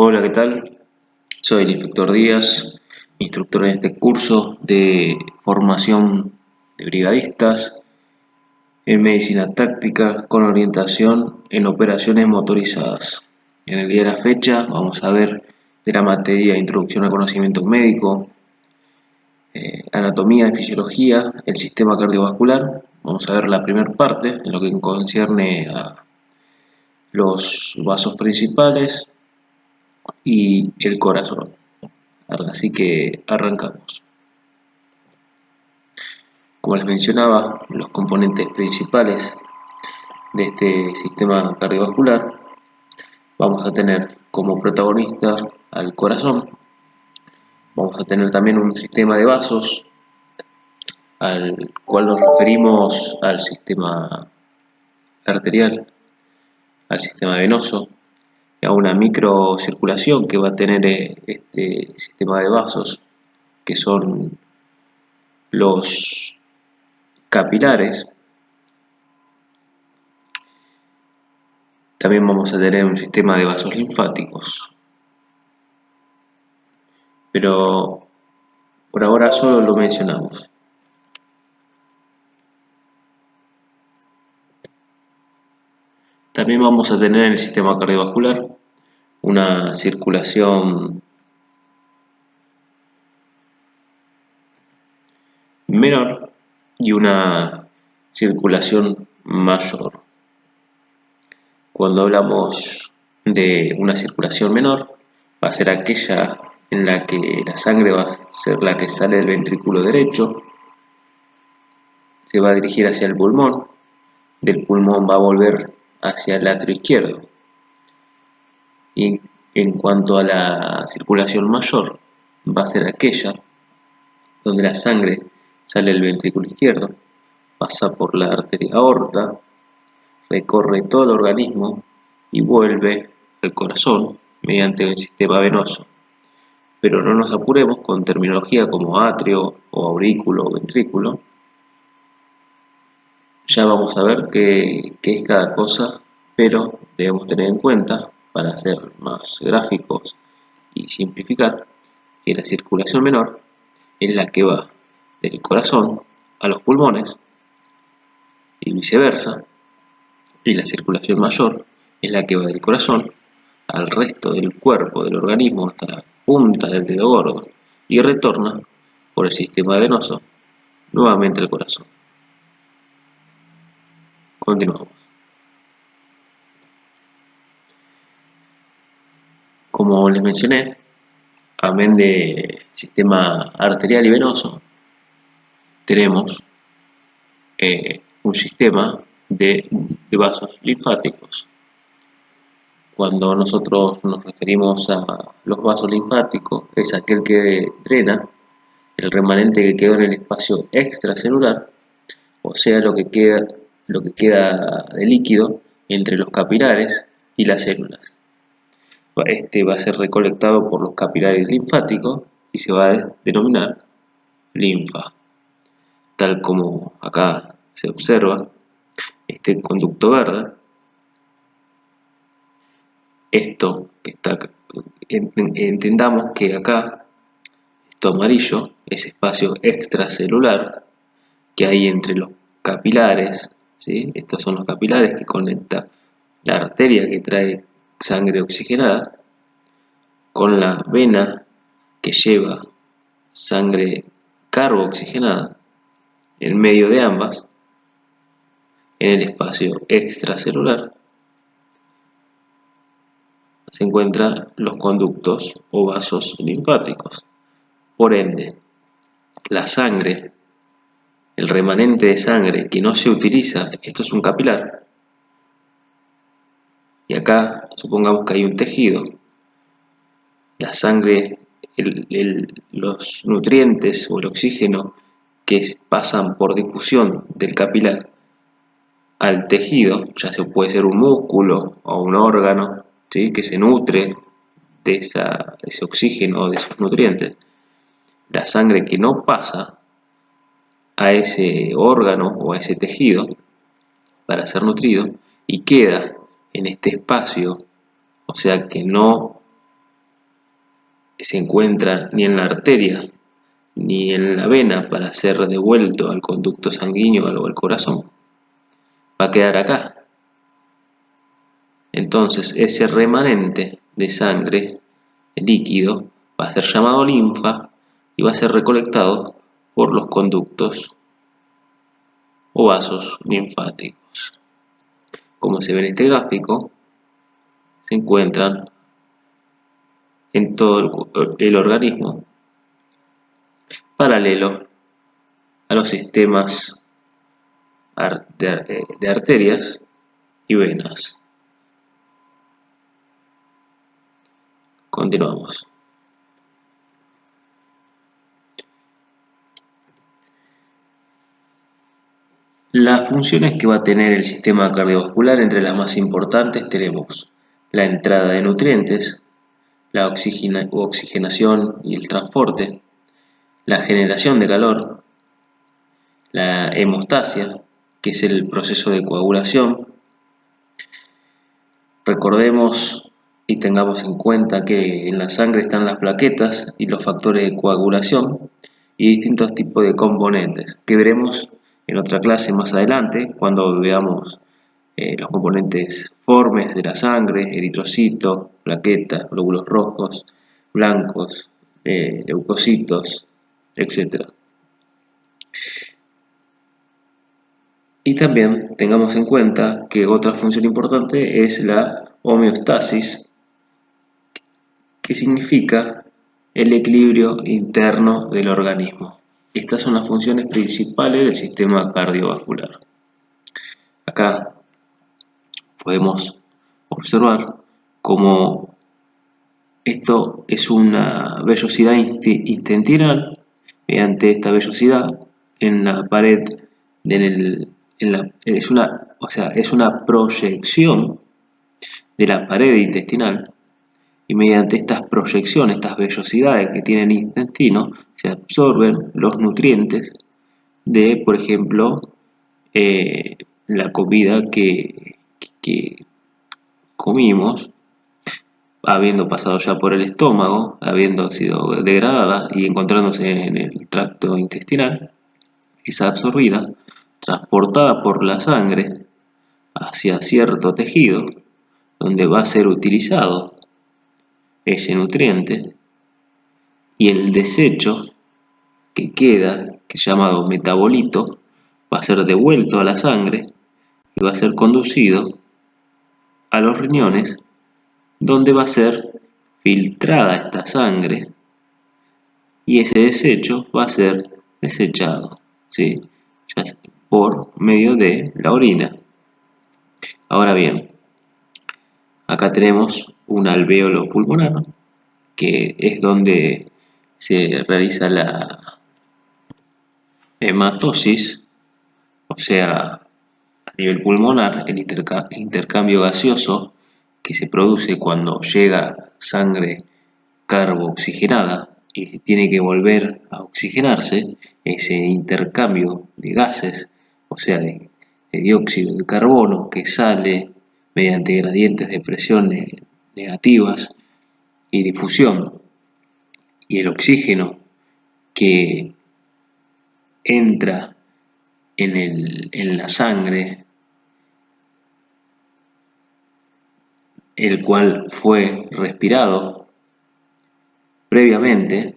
Hola, ¿qué tal? Soy el inspector Díaz, instructor en este curso de formación de brigadistas en medicina táctica con orientación en operaciones motorizadas. En el día de la fecha vamos a ver de la materia Introducción al conocimiento médico, anatomía y fisiología, el sistema cardiovascular. Vamos a ver la primera parte en lo que concierne a los vasos principales y el corazón. Así que arrancamos. Como les mencionaba, los componentes principales de este sistema cardiovascular vamos a tener como protagonista al corazón, vamos a tener también un sistema de vasos al cual nos referimos al sistema arterial, al sistema venoso y a una microcirculación que va a tener este sistema de vasos, que son los capilares. También vamos a tener un sistema de vasos linfáticos, pero por ahora solo lo mencionamos. También vamos a tener en el sistema cardiovascular una circulación menor y una circulación mayor. Cuando hablamos de una circulación menor, va a ser aquella en la que la sangre va a ser la que sale del ventrículo derecho, se va a dirigir hacia el pulmón, del pulmón va a volver hacia el atrio izquierdo. Y en cuanto a la circulación mayor, va a ser aquella donde la sangre sale del ventrículo izquierdo, pasa por la arteria aorta, recorre todo el organismo y vuelve al corazón mediante el sistema venoso. Pero no nos apuremos con terminología como atrio o aurículo o ventrículo. Ya vamos a ver qué es cada cosa, pero debemos tener en cuenta, para ser más gráficos y simplificar, que la circulación menor es la que va del corazón a los pulmones y viceversa, y la circulación mayor es la que va del corazón al resto del cuerpo, del organismo, hasta la punta del dedo gordo y retorna por el sistema venoso nuevamente al corazón. Continuamos. Como les mencioné, amén de sistema arterial y venoso, tenemos un sistema de vasos linfáticos. Cuando nosotros nos referimos a los vasos linfáticos, es aquel que drena el remanente que quedó en el espacio extracelular, o sea, lo que queda de líquido entre los capilares y las células. Este va a ser recolectado por los capilares linfáticos y se va a denominar linfa. Tal como acá se observa, este conducto verde, esto que está, entendamos que acá, esto amarillo, es espacio extracelular que hay entre los capilares, ¿sí? Estos son los capilares que conectan la arteria que trae sangre oxigenada con la vena que lleva sangre carbo-oxigenada. En medio de ambas, en el espacio extracelular, se encuentran los conductos o vasos linfáticos. Por ende, la sangre, el remanente de sangre que no se utiliza, esto es un capilar, y acá supongamos que hay un tejido, la sangre, los nutrientes o el oxígeno que pasan por difusión del capilar al tejido, ya se puede ser un músculo o un órgano, ¿sí?, que se nutre de ese oxígeno o de esos nutrientes. La sangre que no pasa a ese órgano o a ese tejido para ser nutrido y queda en este espacio, o sea que no se encuentra ni en la arteria ni en la vena para ser devuelto al conducto sanguíneo o al corazón, va a quedar acá. Entonces ese remanente de sangre líquido va a ser llamado linfa y va a ser recolectado por los conductos o vasos linfáticos. Como se ve en este gráfico, se encuentran en todo el organismo paralelo a los sistemas de arterias y venas. Continuamos. Las funciones que va a tener el sistema cardiovascular, entre las más importantes tenemos la entrada de nutrientes, la oxigenación y el transporte, la generación de calor, la hemostasia, que es el proceso de coagulación. Recordemos y tengamos en cuenta que en la sangre están las plaquetas y los factores de coagulación y distintos tipos de componentes que veremos en otra clase más adelante cuando veamos los componentes formes de la sangre, eritrocitos, plaquetas, glóbulos rojos, blancos, leucocitos, etc. Y también tengamos en cuenta que otra función importante es la homeostasis, que significa el equilibrio interno del organismo. Estas son las funciones principales del sistema cardiovascular. Acá podemos observar cómo esto es una vellosidad intencional. Mediante esta vellosidad en la pared, es una proyección de la pared intestinal, y mediante estas proyecciones, estas vellosidades que tiene el intestino, se absorben los nutrientes de, por ejemplo, la comida que comimos, habiendo pasado ya por el estómago, habiendo sido degradada y encontrándose en el tracto intestinal, es absorbida, transportada por la sangre hacia cierto tejido, donde va a ser utilizado ese nutriente, y el desecho que queda, que es llamado metabolito, va a ser devuelto a la sangre y va a ser conducido a los riñones, donde va a ser filtrada esta sangre y ese desecho va a ser desechado, ¿sí? Ya por medio de la orina. Ahora bien, acá tenemos un alvéolo pulmonar, que es donde se realiza la hematosis, o sea, a nivel pulmonar, el intercambio gaseoso que se produce cuando llega sangre carbo-oxigenada y tiene que volver a oxigenarse. Ese intercambio de gases, o sea, de dióxido de carbono que sale mediante gradientes de presión negativas y difusión, y el oxígeno que entra en la sangre, el cual fue respirado previamente,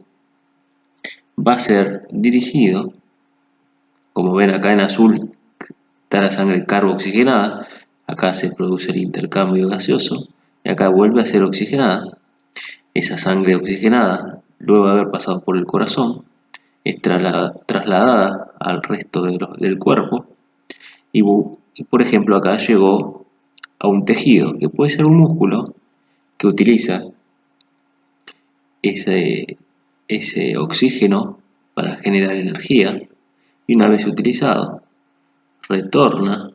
va a ser dirigido, como ven acá en azul está la sangre carbo-oxigenada, acá se produce el intercambio gaseoso y acá vuelve a ser oxigenada. Esa sangre oxigenada, luego de haber pasado por el corazón, es trasladada al resto del cuerpo y, por ejemplo, acá llegó a un tejido que puede ser un músculo que utiliza ese oxígeno para generar energía, y una vez utilizado retorna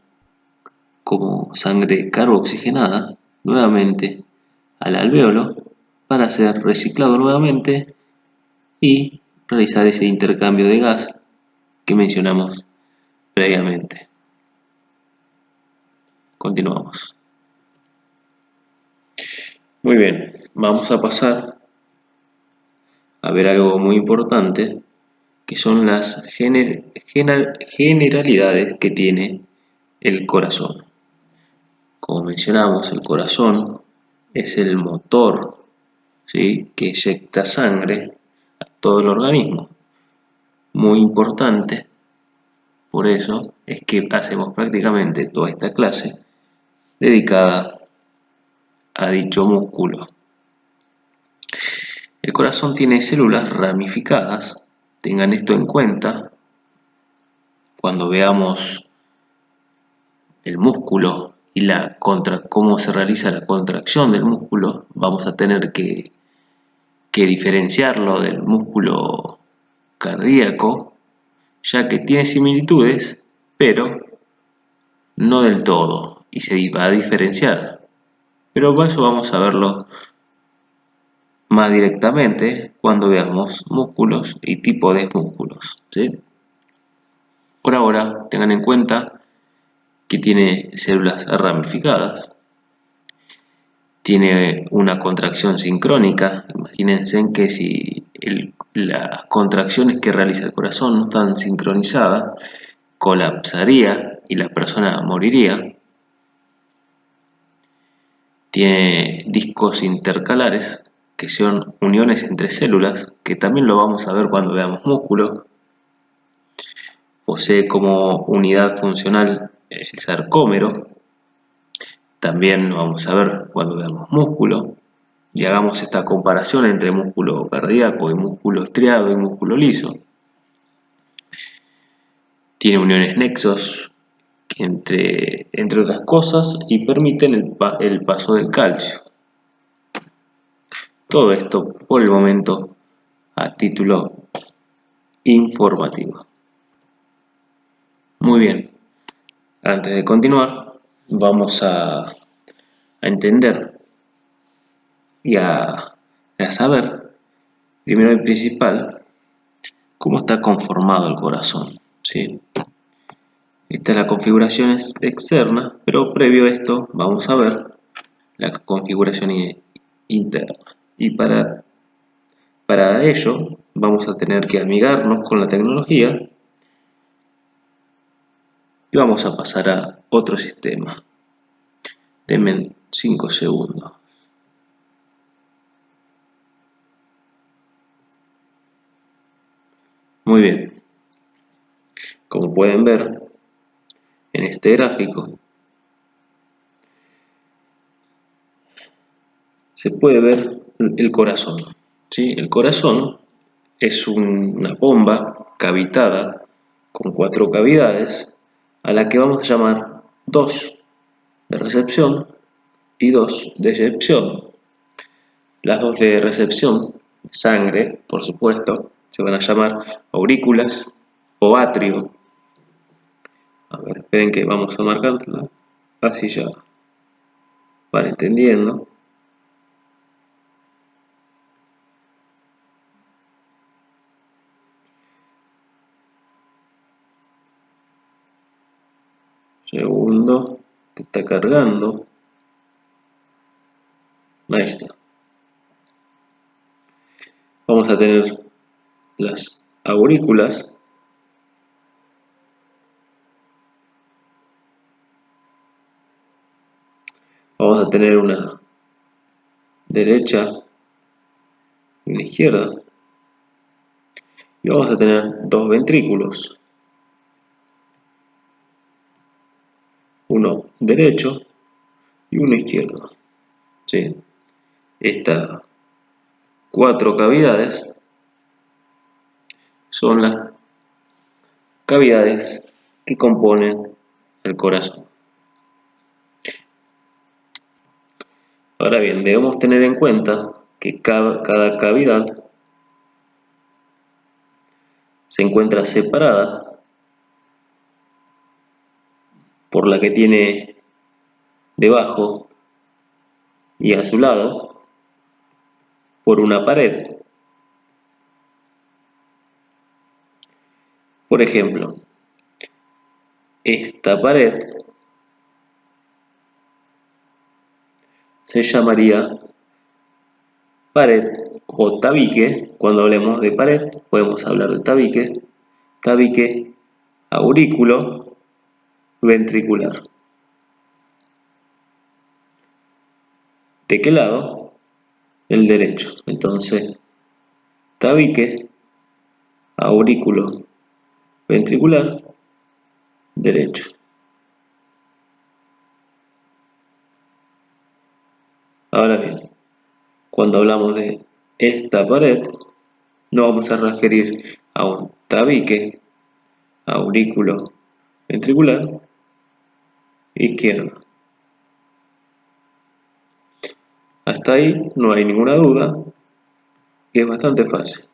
como sangre carbo-oxigenada nuevamente al alvéolo para ser reciclado nuevamente y realizar ese intercambio de gas que mencionamos previamente. Continuamos. Muy bien, vamos a pasar a ver algo muy importante, que son las generalidades que tiene el corazón. Como mencionamos, el corazón es el motor, ¿sí?, que inyecta sangre a todo el organismo. Muy importante, por eso es que hacemos prácticamente toda esta clase dedicada a dicho músculo. El corazón tiene células ramificadas, tengan esto en cuenta cuando veamos el músculo y cómo se realiza la contracción del músculo. Vamos a tener que diferenciarlo del músculo cardíaco, ya que tiene similitudes, pero no del todo, y se va a diferenciar. Pero para eso vamos a verlo más directamente cuando veamos músculos y tipo de músculos, ¿sí? Por ahora, tengan en cuenta que tiene células ramificadas, tiene una contracción sincrónica. Imagínense que si las contracciones que realiza el corazón no están sincronizadas, colapsaría y la persona moriría. Tiene discos intercalares, que son uniones entre células, que también lo vamos a ver cuando veamos músculo. Posee como unidad funcional el sarcómero, también lo vamos a ver cuando veamos músculo. Y hagamos esta comparación entre músculo cardíaco y músculo estriado y músculo liso. Tiene uniones nexos, entre otras cosas, y permiten el paso del calcio. Todo esto por el momento a título informativo. Muy bien, antes de continuar vamos a entender y a saber, primero y principal, cómo está conformado el corazón, ¿sí? Esta es la configuración externa, pero previo a esto vamos a ver la configuración interna. Y para ello vamos a tener que amigarnos con la tecnología y vamos a pasar a otro sistema. Denme 5 segundos. Muy bien. Como pueden ver en este gráfico, se puede ver el corazón, ¿sí? El corazón es una bomba cavitada con 4 cavidades, a la que vamos a llamar 2 de recepción y 2 de eyección. Las 2 de recepción, sangre, por supuesto, se van a llamar aurículas o atrio. A ver, esperen que vamos a marcarla, así ya van entendiendo. Segundo, que está cargando. Ahí está. Vamos a tener las aurículas, vamos a tener una derecha y una izquierda, y vamos a tener 2 ventrículos, uno derecho y uno izquierdo, ¿sí? Estas 4 cavidades son las cavidades que componen el corazón. Ahora bien, debemos tener en cuenta que cada cavidad se encuentra separada por la que tiene debajo y a su lado por una pared. Por ejemplo, esta pared se llamaría pared o tabique. Cuando hablemos de pared, podemos hablar de tabique, tabique aurículo ventricular. ¿De qué lado? El derecho. Entonces, tabique aurículo ventricular derecho. Ahora bien, cuando hablamos de esta pared, nos vamos a referir a un tabique aurículo ventricular izquierdo. Hasta ahí no hay ninguna duda y es bastante fácil.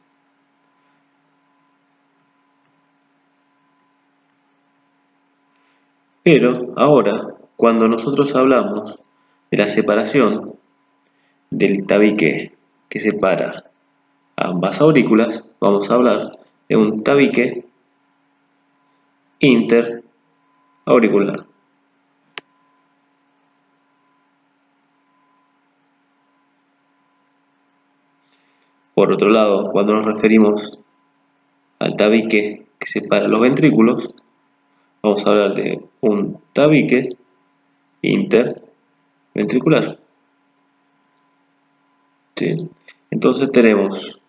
Pero ahora, cuando nosotros hablamos de la separación del tabique que separa ambas aurículas, vamos a hablar de un tabique interauricular. Por otro lado, cuando nos referimos al tabique que separa los ventrículos, vamos a hablar de un tabique interventricular. ¿Sí? Entonces tenemos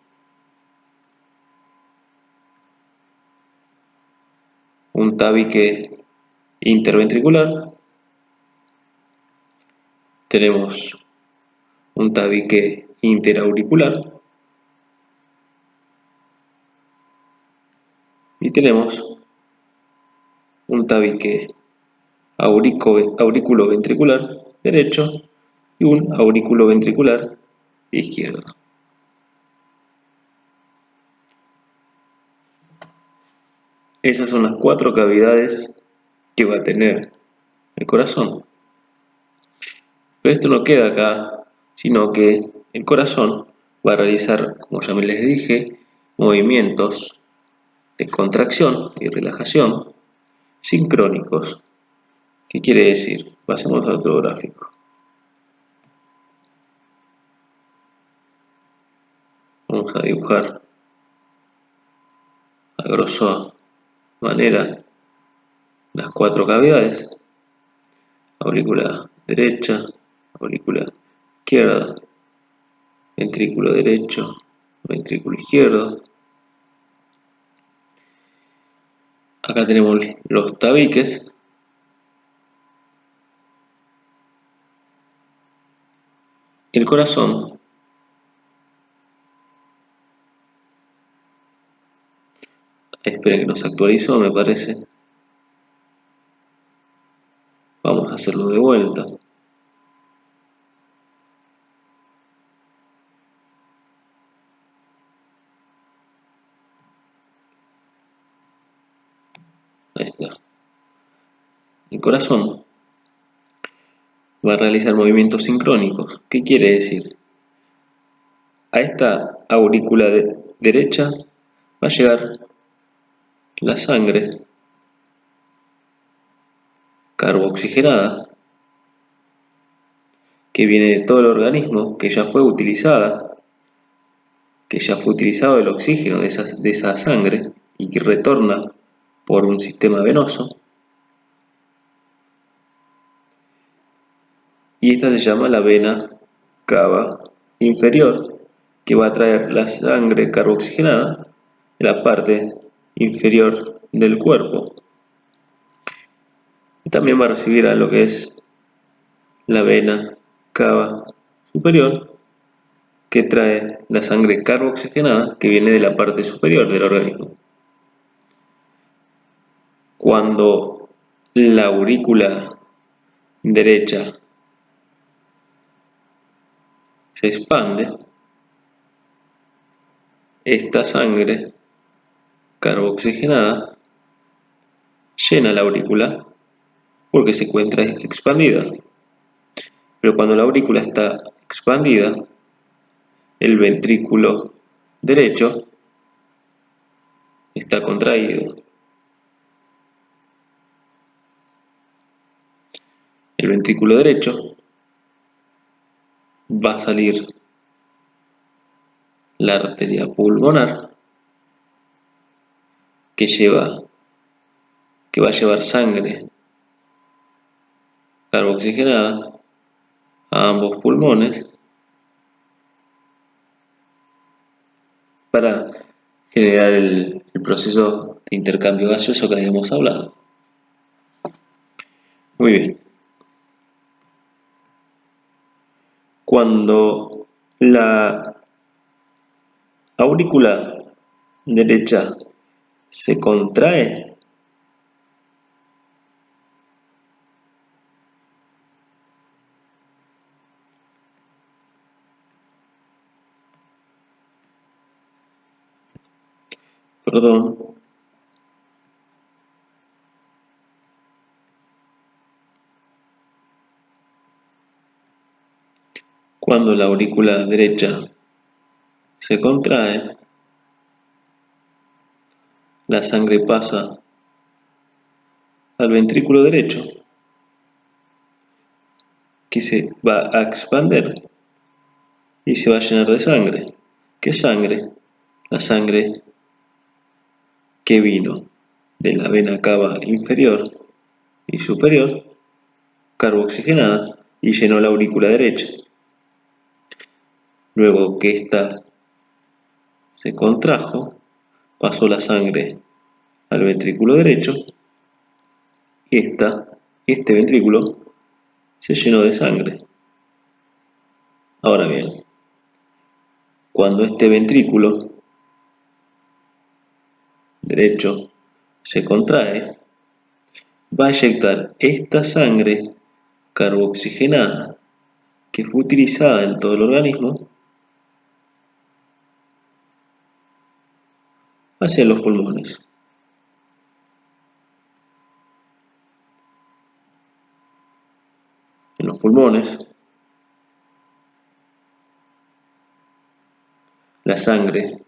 un tabique interventricular, tenemos un tabique interauricular y tenemos un tabique auriculoventricular derecho y un auriculoventricular izquierdo. Esas son las 4 cavidades que va a tener el corazón. Pero esto no queda acá, sino que el corazón va a realizar, como ya me les dije, movimientos de contracción y relajación sincrónicos. ¿Qué quiere decir? Pasemos a otro gráfico. Vamos a dibujar a grosso manera las 4 cavidades: aurícula derecha, aurícula izquierda, ventrículo derecho, ventrículo izquierdo. Acá tenemos los tabiques. El corazón esperen que nos actualizó, me parece. Vamos a hacerlo de vuelta. Ahí está. El corazón va a realizar movimientos sincrónicos. ¿Qué quiere decir? A esta aurícula derecha va a llegar la sangre carboxigenada que viene de todo el organismo, que ya fue utilizada, que ya fue utilizado el oxígeno de esa sangre y que retorna por un sistema venoso. Y esta se llama la vena cava inferior, que va a traer la sangre carboxigenada de la parte inferior del cuerpo. Y también va a recibir a lo que es la vena cava superior, que trae la sangre carboxigenada que viene de la parte superior del organismo. Cuando la aurícula derecha se expande, esta sangre carboxigenada llena la aurícula porque se encuentra expandida. Pero cuando la aurícula está expandida, el ventrículo derecho está contraído. El ventrículo derecho va a salir la arteria pulmonar que va a llevar sangre carboxigenada a ambos pulmones para generar el proceso de intercambio gaseoso que habíamos hablado. Muy bien. Cuando la aurícula derecha se contrae, perdón, cuando la aurícula derecha se contrae, la sangre pasa al ventrículo derecho, que se va a expandir y se va a llenar de sangre. ¿Qué sangre? La sangre que vino de la vena cava inferior y superior, carboxigenada, y llenó la aurícula derecha. Luego que ésta se contrajo, pasó la sangre al ventrículo derecho y este ventrículo se llenó de sangre. Ahora bien, cuando este ventrículo derecho se contrae, va a eyectar esta sangre carboxigenada que fue utilizada en todo el organismo hacia los pulmones. En los pulmones, la sangre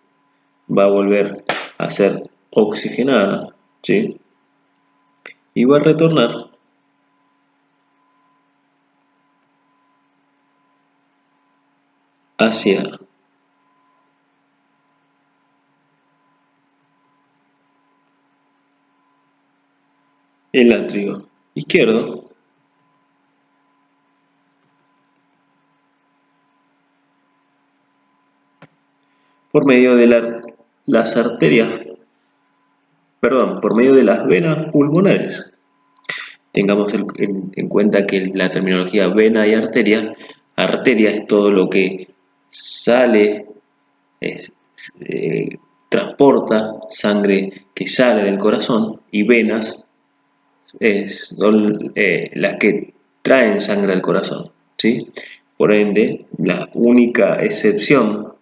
va a volver a ser oxigenada, ¿sí? Y va a retornar hacia el atrio izquierdo, por medio de las arterias, por medio de las venas pulmonares. Tengamos en cuenta que la terminología vena y arteria es todo lo que sale, transporta sangre que sale del corazón, y venas son las que traen sangre al corazón, ¿sí? Por ende, la única excepción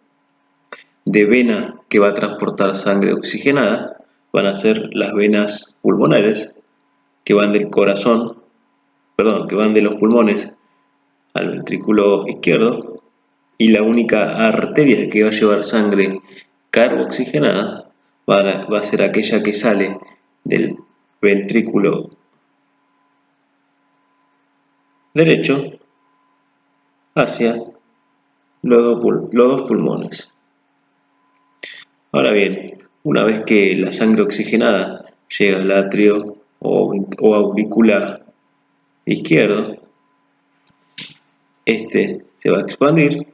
de vena que va a transportar sangre oxigenada van a ser las venas pulmonares, que van del corazón, que van de los pulmones al ventrículo izquierdo, y la única arteria que va a llevar sangre carboxigenada va a ser aquella que sale del ventrículo derecho hacia los dos pulmones. Ahora bien, una vez que la sangre oxigenada llega al atrio o aurícula izquierdo, este se va a expandir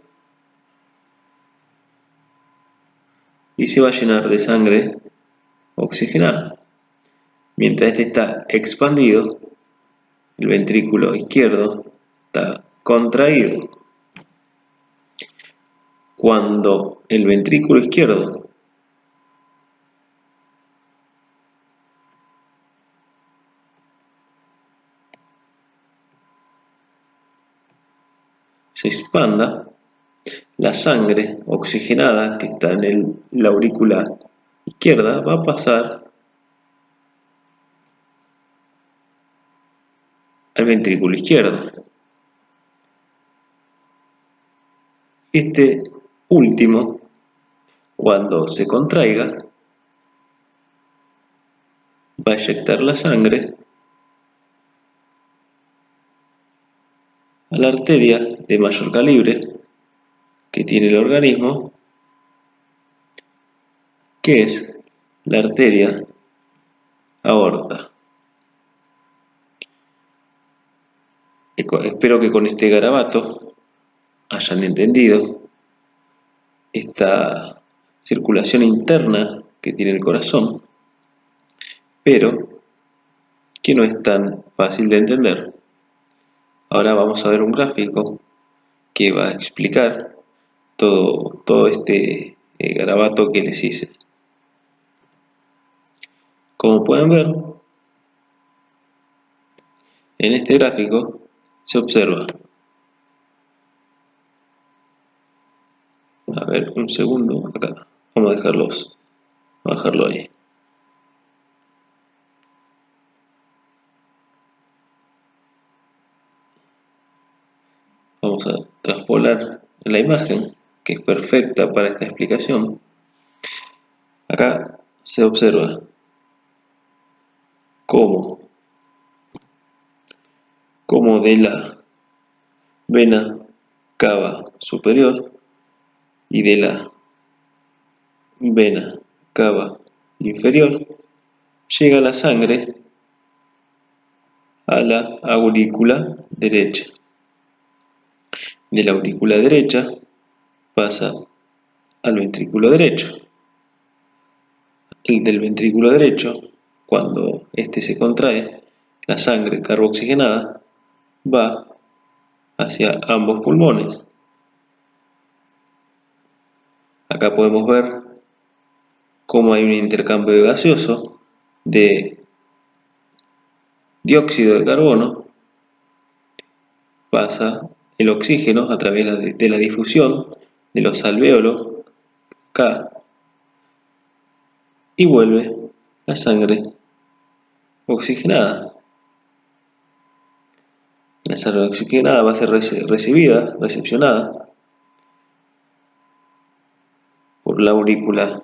y se va a llenar de sangre oxigenada. Mientras este está expandido, el ventrículo izquierdo está contraído. Cuando el ventrículo izquierdo se expanda, la sangre oxigenada que está en la aurícula izquierda va a pasar al ventrículo izquierdo. Este último, cuando se contraiga, va a eyectar la sangre a la arteria de mayor calibre que tiene el organismo, que es la arteria aorta. Espero que con este garabato hayan entendido esta circulación interna que tiene el corazón, pero que no es tan fácil de entender. Ahora vamos a ver un gráfico que va a explicar todo este garabato que les hice. Como pueden ver, en este gráfico se observa. A ver, un segundo, acá. Vamos a dejarlo ahí. Vamos a traspolar la imagen, que es perfecta para esta explicación. Acá se observa cómo de la vena cava superior y de la vena cava inferior llega la sangre a la aurícula derecha. De la aurícula derecha pasa al ventrículo derecho. El del ventrículo derecho, cuando éste se contrae, la sangre carboxigenada va hacia ambos pulmones. Acá podemos ver cómo hay un intercambio gaseoso de dióxido de carbono, pasa el oxígeno a través de la difusión de los alvéolos acá y vuelve la sangre oxigenada. La sangre oxigenada va a ser recepcionada por la aurícula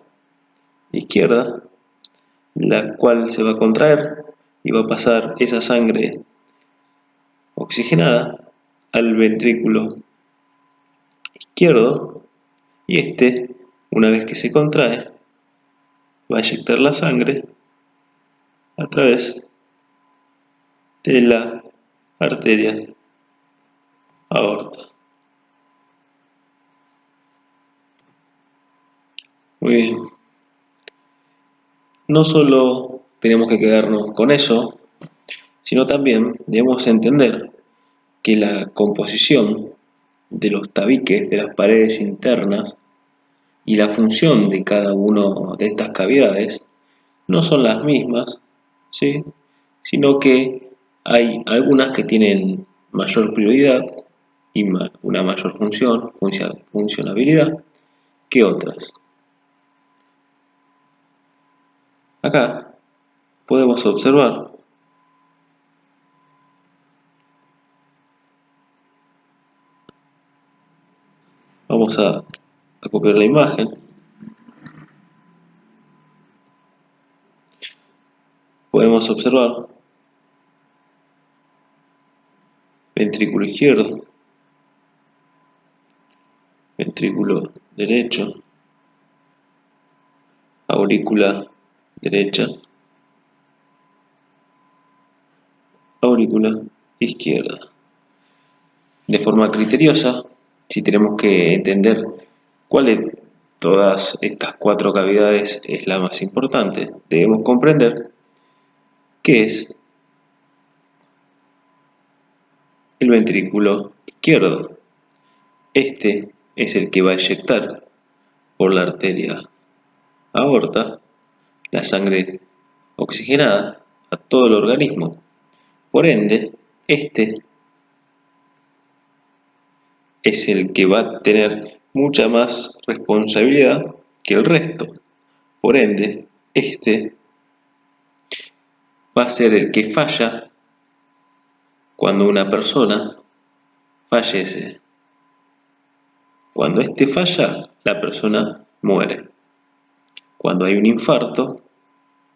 izquierda, la cual se va a contraer y va a pasar esa sangre oxigenada al ventrículo izquierdo y una vez que se contrae, va a eyectar la sangre a través de la arteria aorta. Muy bien. No solo tenemos que quedarnos con eso, sino también debemos entender que la composición de los tabiques de las paredes internas y la función de cada una de estas cavidades no son las mismas, ¿sí? Sino que hay algunas que tienen mayor prioridad y una mayor funcionabilidad que otras. Acá podemos observar vamos a copiar la imagen. Podemos observar ventrículo izquierdo, ventrículo derecho, aurícula derecha, aurícula izquierda. De forma criteriosa, si tenemos que entender cuál de todas estas cuatro cavidades es la más importante, debemos comprender que es el ventrículo izquierdo. Este es el que va a eyectar por la arteria aorta la sangre oxigenada a todo el organismo. Por ende, este es el que va a tener mucha más responsabilidad que el resto. Por ende, este va a ser el que falla cuando una persona fallece. Cuando este falla, la persona muere. Cuando hay un infarto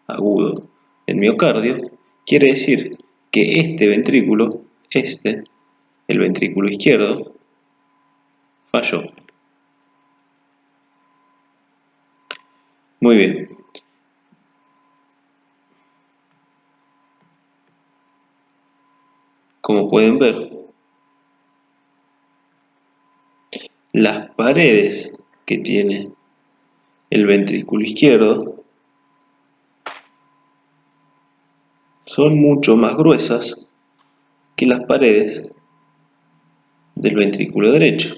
agudo del miocardio, quiere decir que este ventrículo, el ventrículo izquierdo, falló. Muy bien. Como pueden ver, las paredes que tiene el ventrículo izquierdo son mucho más gruesas que las paredes del ventrículo derecho.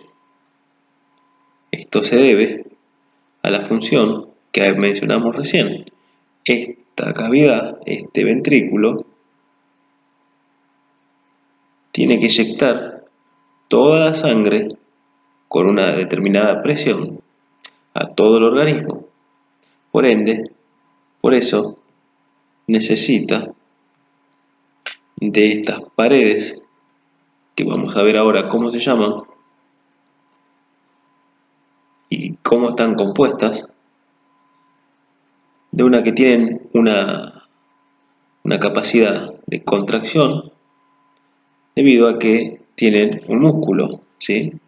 Esto se debe a la función que mencionamos recién. Esta cavidad, este ventrículo, tiene que inyectar toda la sangre con una determinada presión a todo el organismo. Por ende, por eso necesita de estas paredes, que vamos a ver ahora cómo se llaman y cómo están compuestas, de una que tienen una capacidad de contracción debido a que tienen un músculo, ¿sí?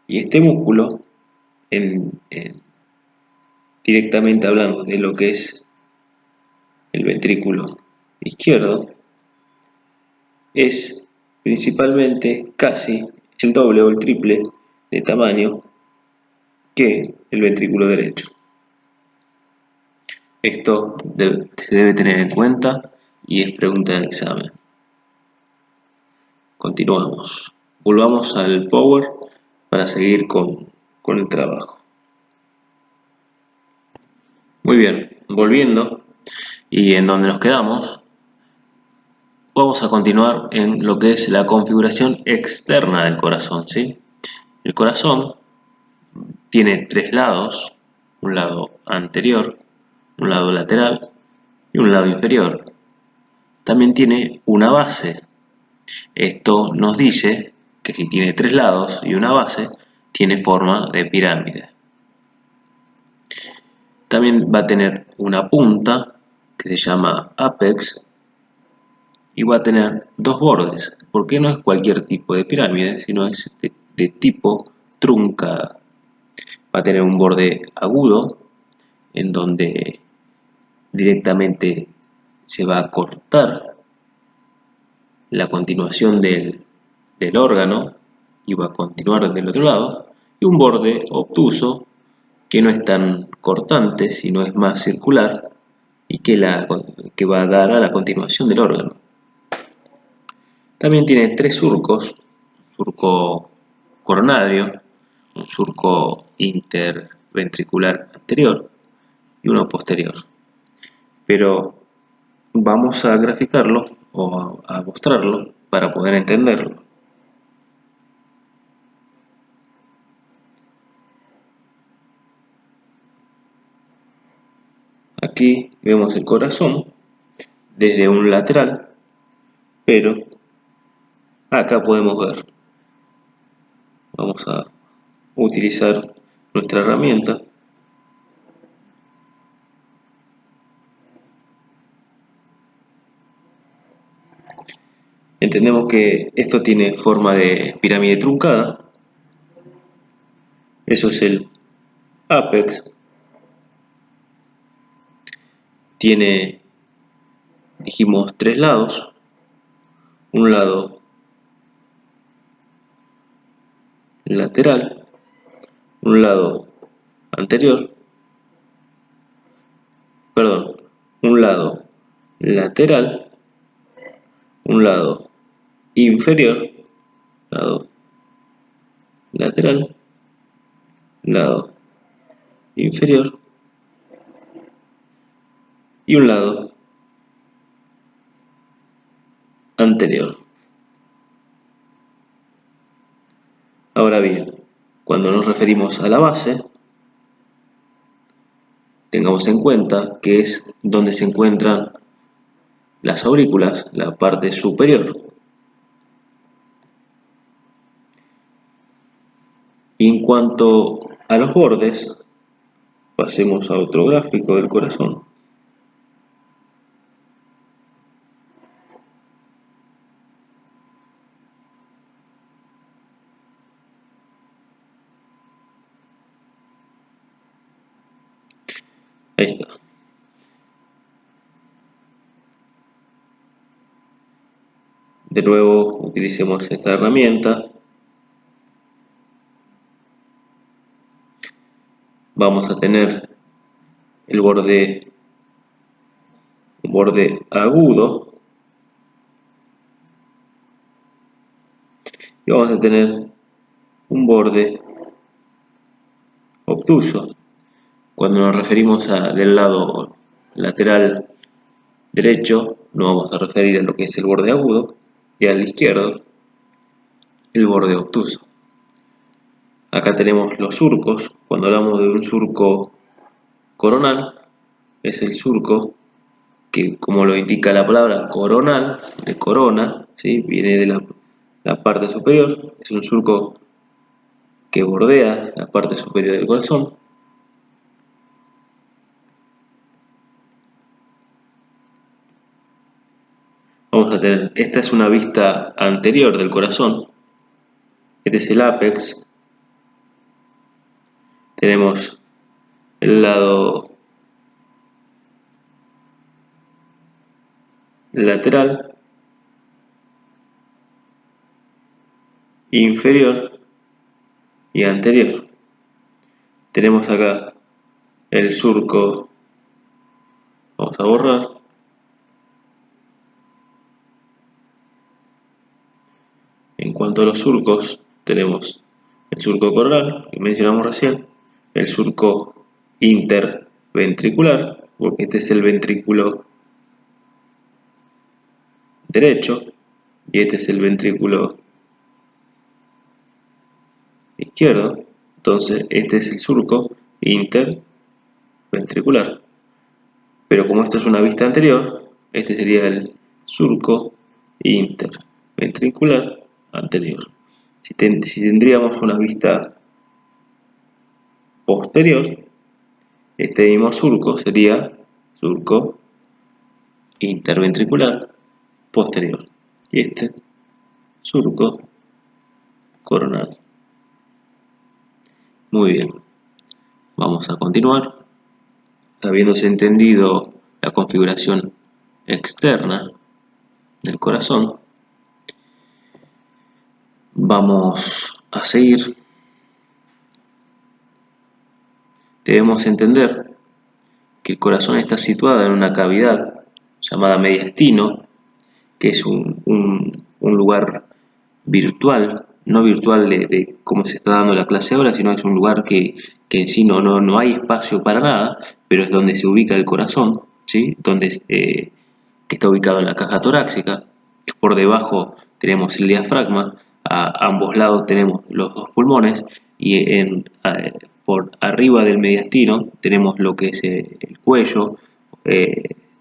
Y este músculo, directamente hablando de lo que es el ventrículo izquierdo, es principalmente casi el doble o el triple de tamaño que el ventrículo derecho. Esto se debe tener en cuenta y es pregunta del examen. Continuamos. Volvamos al Power para seguir con el trabajo. Muy bien, volviendo y en donde nos quedamos, vamos a continuar en lo que es la configuración externa del corazón, ¿sí? El corazón tiene tres lados, un lado anterior, un lado lateral y un lado inferior. También tiene una base. Esto nos dice que si tiene tres lados y una base, tiene forma de pirámide. También va a tener una punta que se llama apex y va a tener dos bordes, porque no es cualquier tipo de pirámide, sino es de tipo truncada. Va a tener un borde agudo en donde directamente se va a cortar la continuación del órgano y va a continuar del otro lado, y un borde obtuso que no es tan cortante, sino es más circular y que va a dar a la continuación del órgano. También tiene tres surcos, surco coronario, un surco interventricular anterior y uno posterior. Pero vamos a graficarlo o a mostrarlo para poder entenderlo. Aquí vemos el corazón desde un lateral, pero acá podemos ver. Vamos a utilizar nuestra herramienta. Entendemos que esto tiene forma de pirámide truncada. Eso es el apex. Tiene, dijimos, tres lados. Un lado lateral, un lado anterior, perdón, un lado lateral, un lado inferior, lado lateral, lado inferior y un lado anterior. Ahora bien, cuando nos referimos a la base, tengamos en cuenta que es donde se encuentran las aurículas, la parte superior. Y en cuanto a los bordes, pasemos a otro gráfico del corazón. Ahí está. De nuevo utilicemos esta herramienta. Vamos a tener el borde, un borde agudo, y vamos a tener un borde obtuso. Cuando nos referimos del lado lateral derecho, nos vamos a referir a lo que es el borde agudo, y al izquierdo el borde obtuso. Acá tenemos los surcos. Cuando hablamos de un surco coronal, es el surco que, como lo indica la palabra coronal, de corona, ¿sí? Viene de la parte superior, es un surco que bordea la parte superior del corazón. Vamos a tener, esta es una vista anterior del corazón, este es el ápex, tenemos el lado lateral, inferior y anterior. Tenemos acá el surco, vamos a borrar, en cuanto a los surcos, tenemos el surco coronal, que mencionamos recién, el surco interventricular, porque este es el ventrículo derecho, y este es el ventrículo izquierdo. Entonces este es el surco interventricular. Pero como esto es una vista anterior, este sería el surco interventricular anterior. Si tendríamos una vista posterior, este mismo surco sería surco interventricular posterior. Y este surco coronal. Muy bien. Vamos a continuar. Habiéndose entendido la configuración externa del corazón, vamos a seguir. Debemos entender que el corazón está situado en una cavidad llamada mediastino, que es un lugar virtual, no virtual de cómo se está dando la clase ahora, sino es un lugar que en sí no hay espacio para nada, pero es donde se ubica el corazón, ¿sí? Que está ubicado en la caja torácica. Por debajo tenemos el diafragma, a ambos lados tenemos los dos pulmones, y por arriba del mediastino tenemos lo que es el cuello,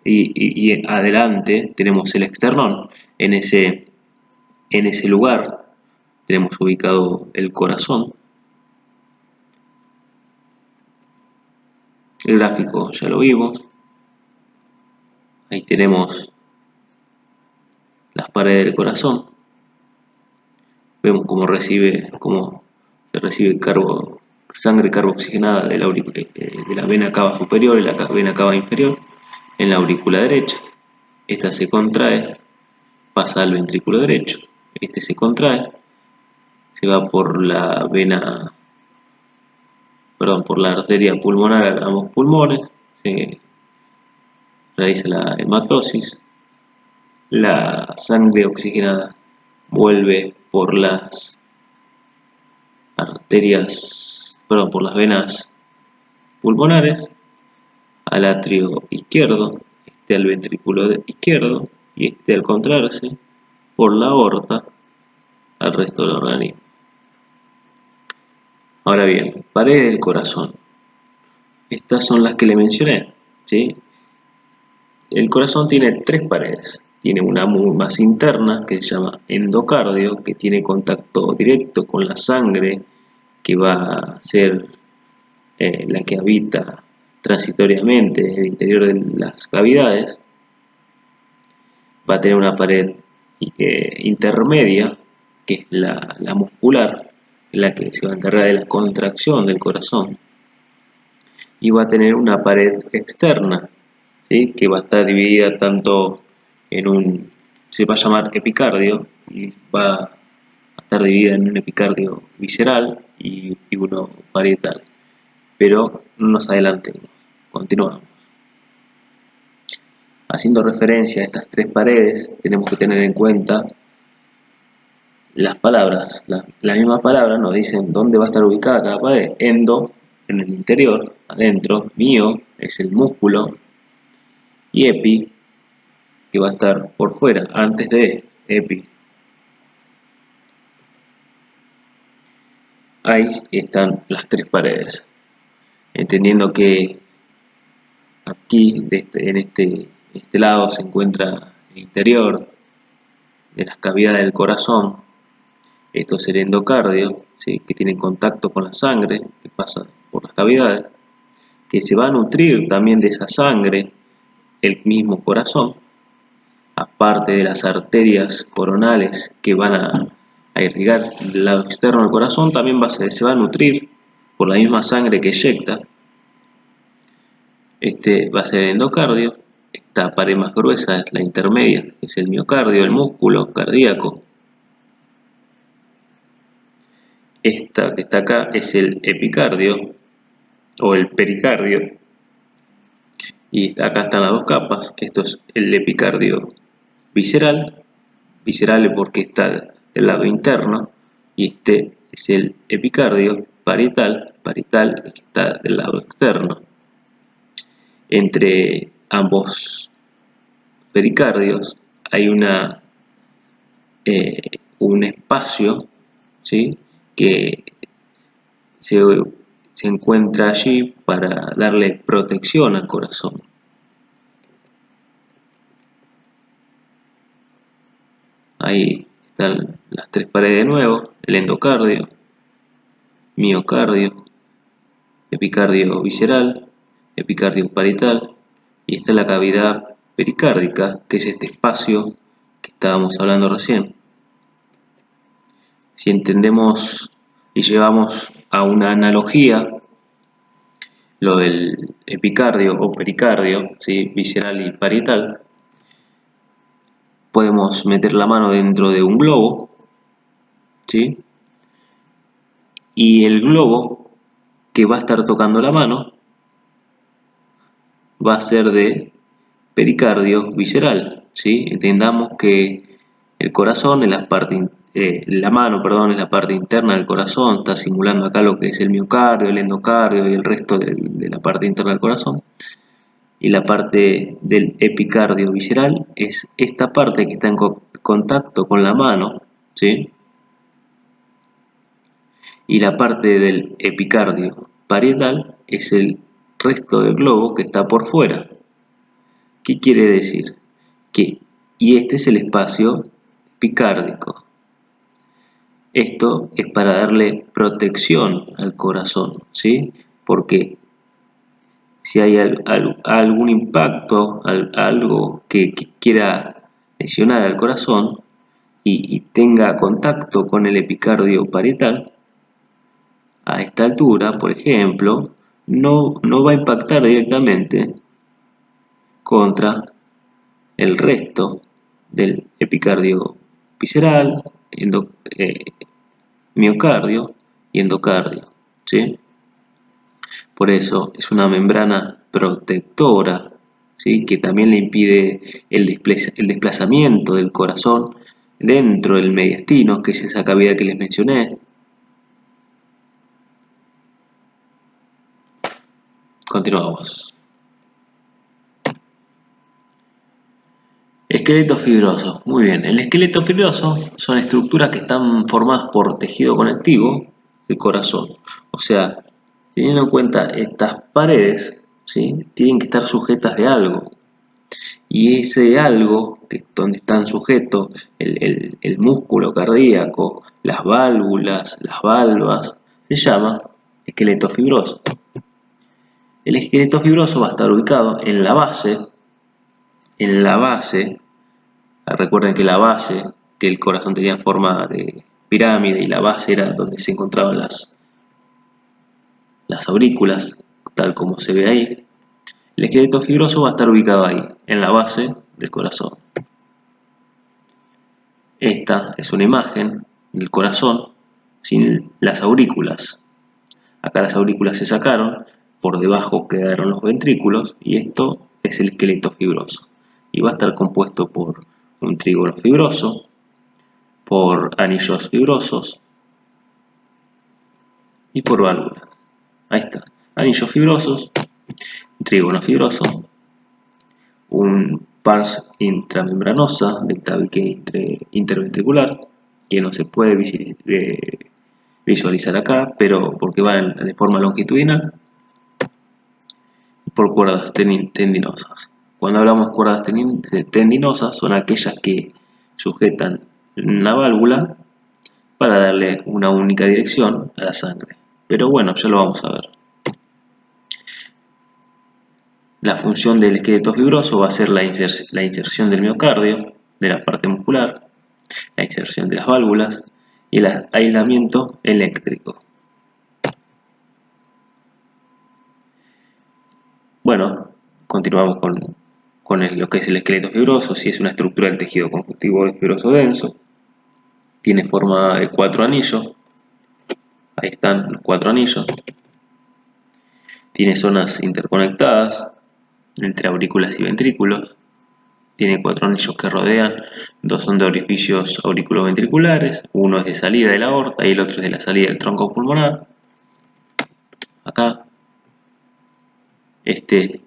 y adelante tenemos el esternón. En ese lugar tenemos ubicado el corazón. El gráfico ya lo vimos. Ahí tenemos las paredes del corazón. Vemos cómo se recibe sangre carboxigenada de la vena cava superior y la vena cava inferior en la aurícula derecha. Esta se contrae, pasa al ventrículo derecho. Este se contrae, se va por la arteria pulmonar a ambos pulmones, se realiza la hematosis, la sangre oxigenada vuelve por las por las venas pulmonares al atrio izquierdo, al ventrículo izquierdo, y al contraerse por la aorta al resto del organismo. Ahora bien, paredes del corazón. Estas son las que le mencioné, ¿sí? El corazón tiene tres paredes. Tiene una más interna que se llama endocardio, que tiene contacto directo con la sangre, que va a ser la que habita transitoriamente en el interior de las cavidades. Va a tener una pared intermedia, que es la muscular, la que se va a encargar de la contracción del corazón. y va a tener una pared externa, ¿sí? Que va a estar dividida tanto se va a llamar epicardio y va a estar dividida en un epicardio visceral y uno parietal. Pero no nos adelantemos, continuamos. Haciendo referencia a estas tres paredes, tenemos que tener en cuenta las palabras. Las mismas palabras nos dicen dónde va a estar ubicada cada pared. Endo, en el interior, adentro. Mio es el músculo. Y epi, que va a estar por fuera, antes de epi. Ahí están las tres paredes. Entendiendo que aquí, en este lado, se encuentra el interior de las cavidades del corazón. Esto es el endocardio, ¿sí? Que tiene contacto con la sangre que pasa por las cavidades, que se va a nutrir también de esa sangre el mismo corazón, aparte de las arterias coronales que van a irrigar el lado externo del corazón, también se va a nutrir por la misma sangre que eyecta. Este va a ser el endocardio. Esta pared más gruesa es la intermedia, que es el miocardio, el músculo cardíaco. Esta que está acá es el epicardio o el pericardio. Y acá están las dos capas. Esto es el epicardio visceral. Visceral porque está del lado interno. Y este es el epicardio parietal. Parietal que está del lado externo. Entre ambos pericardios hay un espacio, ¿sí? Que se encuentra allí para darle protección al corazón. Ahí están las tres paredes de nuevo, el endocardio, miocardio, epicardio visceral, epicardio parietal, y está la cavidad pericárdica, que es este espacio que estábamos hablando recién. Si entendemos y llevamos a una analogía lo del epicardio o pericardio, ¿sí? Visceral y parietal, podemos meter la mano dentro de un globo, ¿sí? Y el globo que va a estar tocando la mano va a ser de pericardio visceral, ¿sí? Entendamos que el corazón es la mano, perdón, es la parte interna del corazón, está simulando acá lo que es el miocardio, el endocardio y el resto de la parte interna del corazón. Y la parte del epicardio visceral es esta parte que está en contacto con la mano, ¿sí? Y la parte del epicardio parietal es el resto del globo que está por fuera. ¿Qué quiere decir? Y este es el espacio epicárdico. Esto es para darle protección al corazón, ¿sí? Porque si hay algún impacto, algo que quiera lesionar al corazón y tenga contacto con el epicardio parietal, a esta altura, por ejemplo, no va a impactar directamente contra el resto del epicardio visceral, miocardio y endocardio, ¿sí? Por eso es una membrana protectora, ¿sí? Que también le impide el desplazamiento del corazón dentro del mediastino, que es esa cavidad que les mencioné. Continuamos. Esqueleto fibroso. Muy bien. El esqueleto fibroso son estructuras que están formadas por tejido conectivo del corazón. O sea, teniendo en cuenta estas paredes, ¿sí? Tienen que estar sujetas de algo. Y ese algo, donde están sujetos el músculo cardíaco, las válvulas, las valvas, se llama esqueleto fibroso. El esqueleto fibroso va a estar ubicado en la base. Recuerden que la base, que el corazón tenía forma de pirámide y la base era donde se encontraban las aurículas, tal como se ve ahí. El esqueleto fibroso va a estar ubicado ahí, en la base del corazón. Esta es una imagen del corazón sin las aurículas. Acá las aurículas se sacaron, por debajo quedaron los ventrículos y esto es el esqueleto fibroso. Y va a estar compuesto por un trígono fibroso, por anillos fibrosos y por válvulas. Ahí está, anillos fibrosos, trígono fibroso, un pars intramembranosa del tabique interventricular, que no se puede visualizar acá, pero porque va de forma longitudinal, por cuerdas tendinosas. Cuando hablamos de cuerdas tendinosas, son aquellas que sujetan una válvula para darle una única dirección a la sangre. Pero bueno, ya lo vamos a ver. La función del esqueleto fibroso va a ser la inserción del miocardio, de la parte muscular, la inserción de las válvulas y el aislamiento eléctrico. Bueno, continuamos con lo que es el esqueleto fibroso. Si es una estructura del tejido conjuntivo fibroso denso, tiene forma de 4 anillos. Ahí están los 4 anillos. Tiene zonas interconectadas entre aurículas y ventrículos. Tiene 4 anillos que rodean. 2 son de orificios auriculoventriculares. Uno es de salida de la aorta y el otro es de la salida del tronco pulmonar. Acá. Este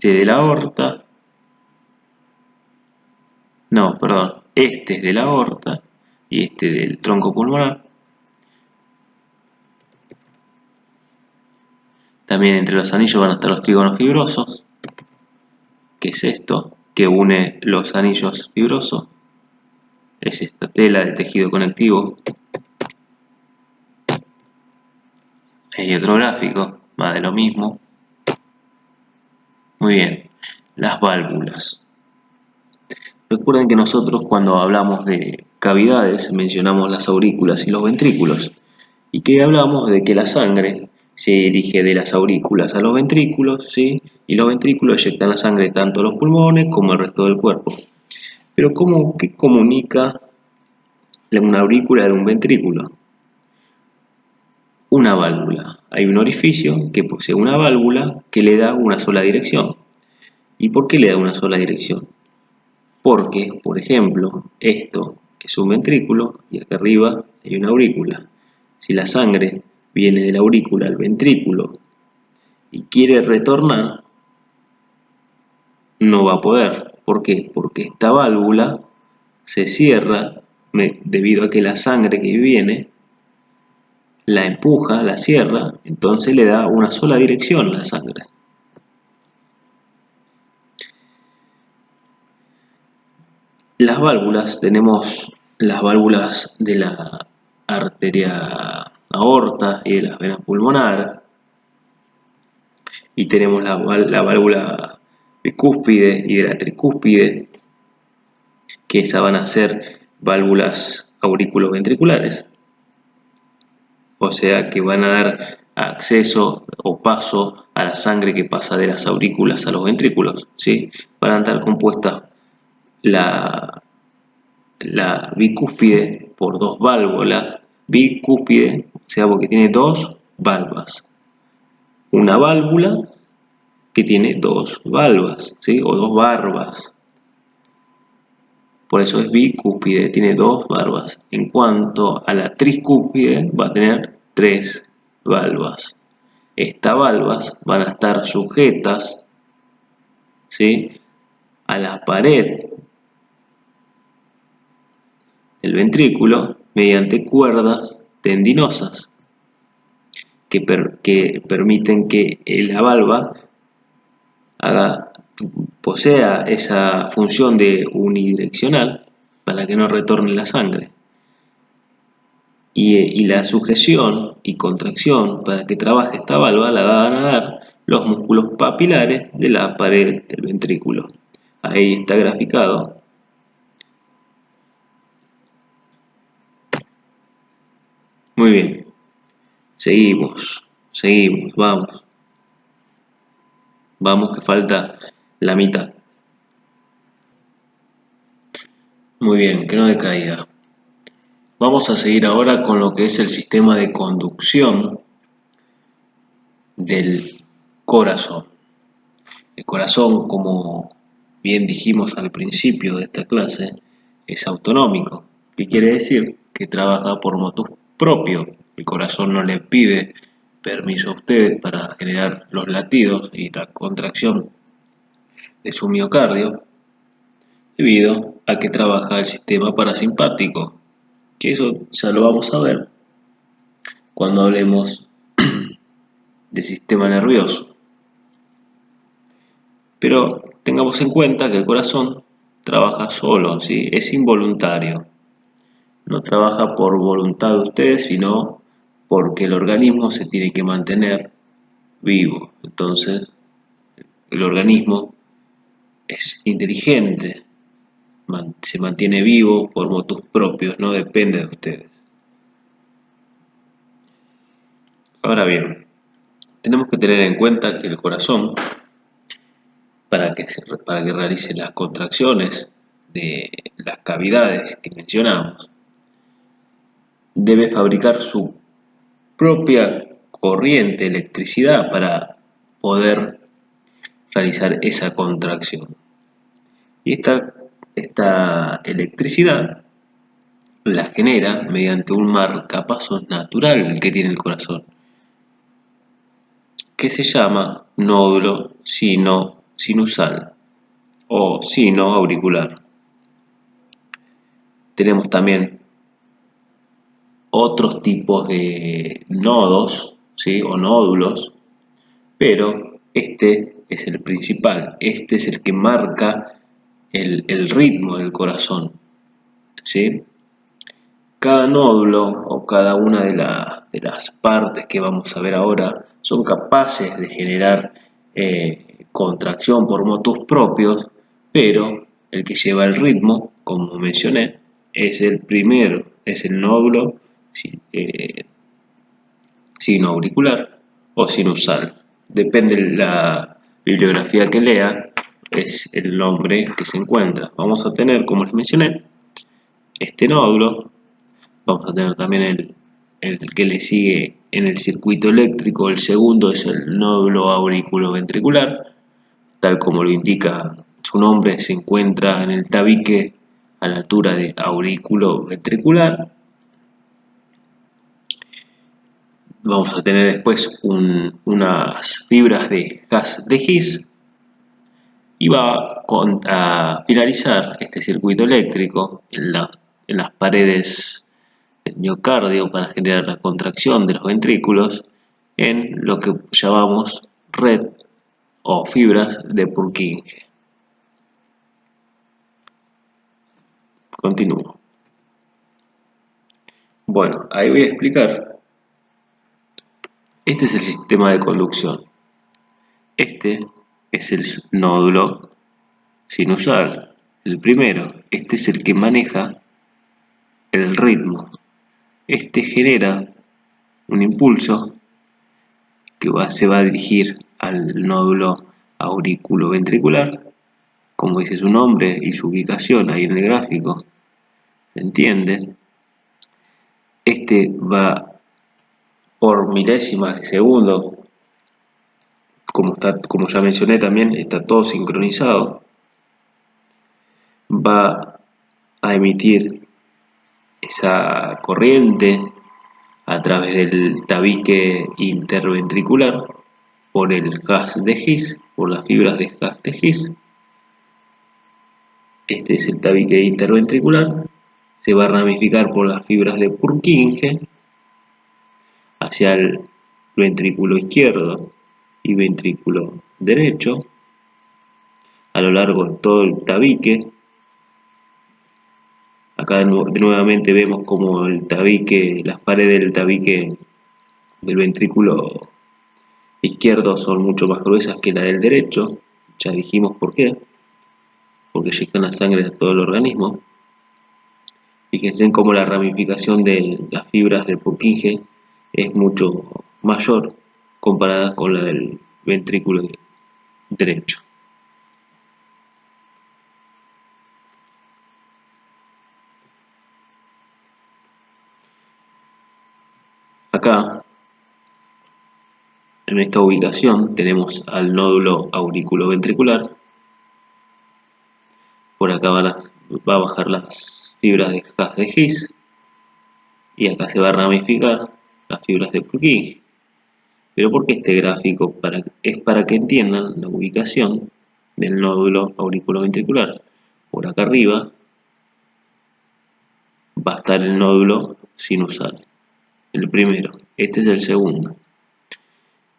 de la aorta. No, perdón. Este es de la aorta y este del tronco pulmonar. También entre los anillos van a estar los trígonos fibrosos, que es esto, que une los anillos fibrosos. Es esta tela de tejido conectivo. Hay otro gráfico, más de lo mismo. Muy bien, las válvulas. Recuerden que nosotros cuando hablamos de cavidades mencionamos las aurículas y los ventrículos, y que hablamos de que la sangre se dirige de las aurículas a los ventrículos, ¿sí? Y los ventrículos eyectan la sangre tanto a los pulmones como al resto del cuerpo. Pero ¿qué comunica una aurícula de un ventrículo? Una válvula. Hay un orificio que posee una válvula que le da una sola dirección. ¿Y por qué le da una sola dirección? Porque, por ejemplo, esto es un ventrículo y acá arriba hay una aurícula. Si la sangre viene de la aurícula al ventrículo y quiere retornar, no va a poder. ¿Por qué? Porque esta válvula se cierra debido a que la sangre que viene la empuja, la cierra, entonces le da una sola dirección a la sangre. Las válvulas, tenemos las válvulas de la arteria aorta y de las venas pulmonares, y tenemos la válvula bicúspide y de la tricúspide, que esas van a ser válvulas auriculoventriculares, o sea que van a dar acceso o paso a la sangre que pasa de las aurículas a los ventrículos, ¿sí? Van a estar compuestas la bicúspide por 2 válvulas, bicúspide, o sea porque tiene 2 valvas, una válvula que tiene 2 valvas, ¿sí? O 2 barbas. Por eso es bicúspide, tiene 2 valvas. En cuanto a la tricúspide, va a tener 3 valvas. Estas valvas van a estar sujetas, ¿sí?, a la pared del ventrículo mediante cuerdas tendinosas que permiten que la valva posea esa función de unidireccional para que no retorne la sangre, y la sujeción y contracción para que trabaje esta valva la van a dar los músculos papilares de la pared del ventrículo. Ahí está graficado. Muy bien. seguimos, vamos que falta la mitad. Muy bien, que no decaiga. Vamos a seguir ahora con lo que es el sistema de conducción del corazón. El corazón, como bien dijimos al principio de esta clase, es autonómico. ¿Qué quiere decir? Que trabaja por motus propio. El corazón no le pide permiso a usted para generar los latidos y la contracción de su miocardio, debido a que trabaja el sistema parasimpático, que eso ya lo vamos a ver cuando hablemos de sistema nervioso. Pero tengamos en cuenta que el corazón trabaja solo, ¿sí? Es involuntario. No trabaja por voluntad de ustedes, sino porque el organismo se tiene que mantener vivo. Entonces, el organismo es inteligente, se mantiene vivo por motus propios, no depende de ustedes. Ahora bien, tenemos que tener en cuenta que el corazón, para que realice las contracciones de las cavidades que mencionamos, debe fabricar su propia corriente, electricidad, para poder realizar esa contracción. Y esta electricidad la genera mediante un marcapasos natural que tiene el corazón, que se llama nódulo sinusal o sino auricular. Tenemos también otros tipos de nodos, ¿sí? O nódulos, pero este es el principal, este es el que marca el ritmo del corazón, ¿sí? Cada nódulo o cada una de las partes que vamos a ver ahora son capaces de generar contracción por motus propios, pero el que lleva el ritmo, como mencioné, es el primero, es el nódulo sinoauricular o sinusal. Depende de la bibliografía que lea, es el nombre que se encuentra. Vamos a tener, como les mencioné, este nódulo. Vamos a tener también el que le sigue en el circuito eléctrico. El segundo es el nódulo auriculoventricular, tal como lo indica su nombre, se encuentra en el tabique a la altura de auriculoventricular. Vamos a tener después unas fibras de gas de His y va a finalizar este circuito eléctrico en las paredes del miocardio para generar la contracción de los ventrículos en lo que llamamos red o fibras de Purkinje. Continúo. Bueno, ahí voy a explicar. Este es el sistema de conducción. Este es el nódulo sinusal, el primero. Este es el que maneja el ritmo. Este genera un impulso que se va a dirigir al nódulo auriculoventricular, como dice su nombre y su ubicación ahí en el gráfico, ¿se entiende? Este va por milésimas de segundo, como ya mencioné también, está todo sincronizado, va a emitir esa corriente a través del tabique interventricular por el gas de His, por las fibras de gas de His. Este es el tabique interventricular, se va a ramificar por las fibras de Purkinje hacia el ventrículo izquierdo y ventrículo derecho a lo largo de todo el tabique. Acá nuevamente vemos como el tabique, las paredes del tabique del ventrículo izquierdo son mucho más gruesas que la del derecho. Ya dijimos por qué, porque inyectan la sangre a todo el organismo. Fíjense en cómo la ramificación de las fibras de Purkinje es mucho mayor comparada con la del ventrículo derecho. Acá, en esta ubicación, tenemos al nódulo auriculoventricular. Por acá va a bajar las fibras de gas de His y acá se va a ramificar las fibras de Purkinje. Pero ¿por qué este gráfico? Es para que entiendan la ubicación del nódulo auriculoventricular. Por acá arriba va a estar el nódulo sinusal, el primero. Este es el segundo.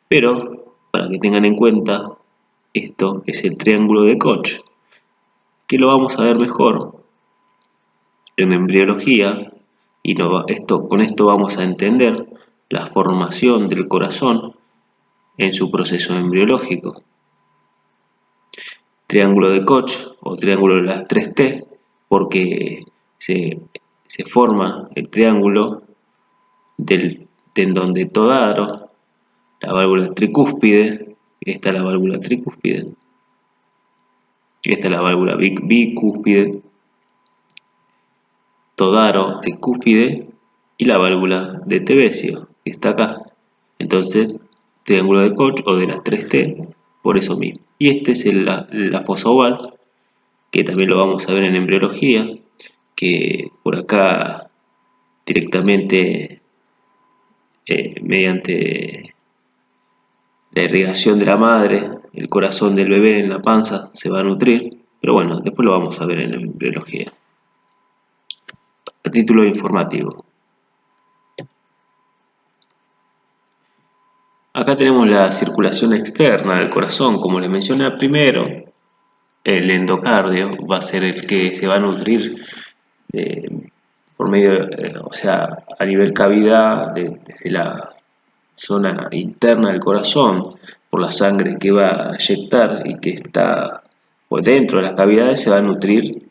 Pero, para que tengan en cuenta, esto es el triángulo de Koch, que lo vamos a ver mejor en embriología, y con esto vamos a entender la formación del corazón en su proceso embriológico. Triángulo de Koch o triángulo de las 3T, porque se forma el triángulo del tendón de Todaro, la válvula tricúspide, esta es la válvula tricúspide, esta es la válvula bicúspide, Todaro, tricúspide, y la válvula de Tevesio, que está acá. Entonces, triángulo de Koch o de las 3T, por eso mismo. Y este es la fosa oval, que también lo vamos a ver en embriología, que por acá directamente mediante la irrigación de la madre, el corazón del bebé en la panza se va a nutrir, pero bueno, después lo vamos a ver en embriología. A título informativo. Acá tenemos la circulación externa del corazón, como les mencioné primero. El endocardio va a ser el que se va a nutrir por medio, o sea, a nivel cavidad, desde la zona interna del corazón, por la sangre que va a eyectar y que está por dentro de las cavidades, se va a nutrir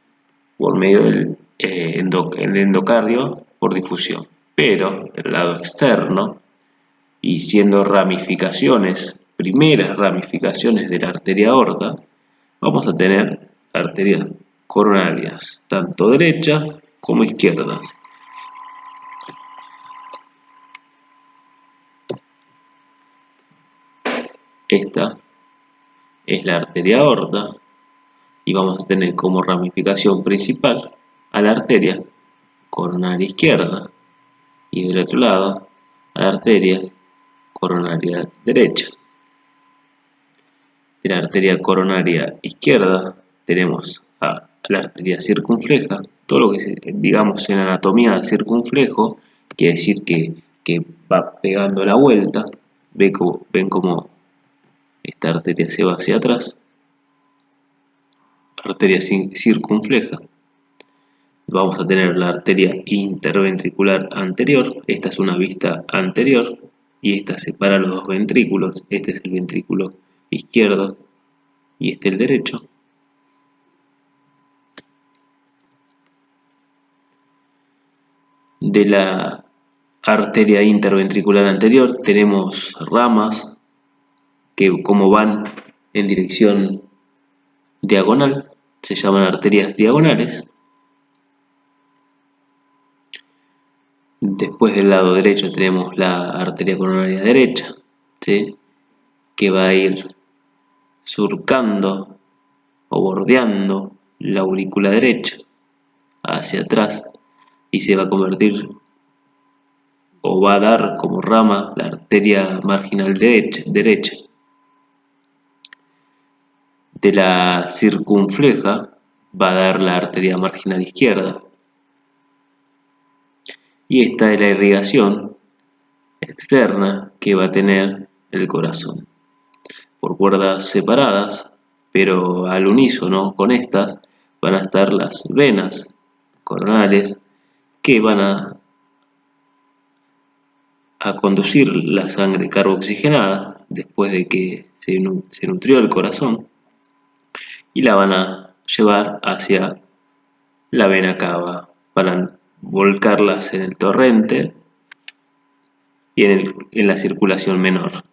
por medio del endocardio por difusión. Pero del lado externo, y siendo ramificaciones, primeras ramificaciones de la arteria aorta, vamos a tener arterias coronarias, tanto derechas como izquierdas. Esta es la arteria aorta y vamos a tener como ramificación principal a la arteria coronaria izquierda y del otro lado a la arteria coronaria derecha. De la arteria coronaria izquierda tenemos a la arteria circunfleja. Todo lo que digamos en anatomía circunflejo quiere decir que va pegando la vuelta. Ven como esta arteria se va hacia atrás, arteria circunfleja. Vamos a tener la arteria interventricular anterior. Esta es una vista anterior y esta separa los dos ventrículos. Este es el ventrículo izquierdo y este el derecho. De la arteria interventricular anterior tenemos ramas que, como van en dirección diagonal, se llaman arterias diagonales. Después del lado derecho tenemos la arteria coronaria derecha, ¿sí?, que va a ir surcando o bordeando la aurícula derecha hacia atrás y se va a convertir o va a dar como rama la arteria marginal derecha. De la circunfleja va a dar la arteria marginal izquierda. Y esta es la irrigación externa que va a tener el corazón. Por cuerdas separadas, pero al unísono con estas, van a estar las venas coronales que van a conducir la sangre carboxigenada después de que se nutrió el corazón y la van a llevar hacia la vena cava para volcarlas en el torrente y en la circulación menor.